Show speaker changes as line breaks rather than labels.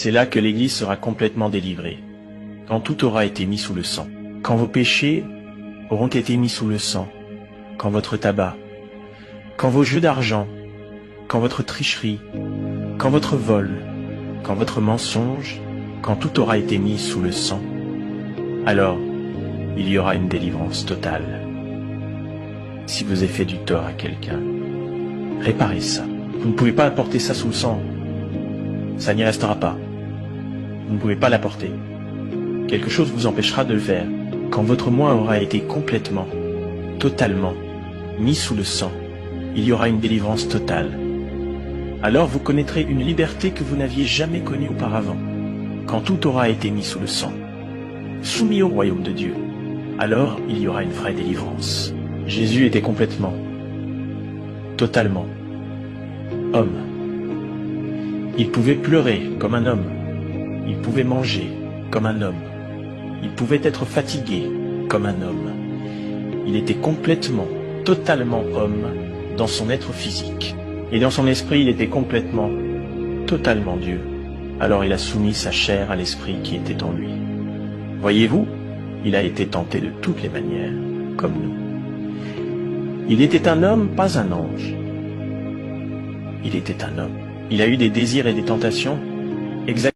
C'est là que l'Église sera complètement délivrée, quand tout aura été mis sous le sang, quand vos péchés auront été mis sous le sang, quand votre tabac, quand vos jeux d'argent, quand votre tricherie, quand votre vol, quand votre mensonge, quand tout aura été mis sous le sang, alors il y aura une délivrance totale. Si vous avez fait du tort à quelqu'un, réparez ça. Vous ne pouvez pas apporter ça sous le sang. Ça n'y restera pas. Vous ne pouvez pas l'apporter. Quelque chose vous empêchera de le faire. Quand votre moi aura été complètement, totalement mis sous le sang, il y aura une délivrance totale. Alors vous connaîtrez une liberté que vous n'aviez jamais connue auparavant. Quand tout aura été mis sous le sang, soumis au royaume de Dieu, alors il y aura une vraie délivrance. Jésus était complètement, totalement, homme. Il pouvait pleurer comme un homme. Il pouvait manger comme un homme. Il pouvait être fatigué comme un homme. Il était complètement, totalement homme dans son être physique. Et dans son esprit, il était complètement, totalement Dieu. Alors il a soumis sa chair à l'esprit qui était en lui. Voyez-vous, il a été tenté de toutes les manières, comme nous. Il était un homme, pas un ange. Il était un homme. Il a eu des désirs et des tentations exactement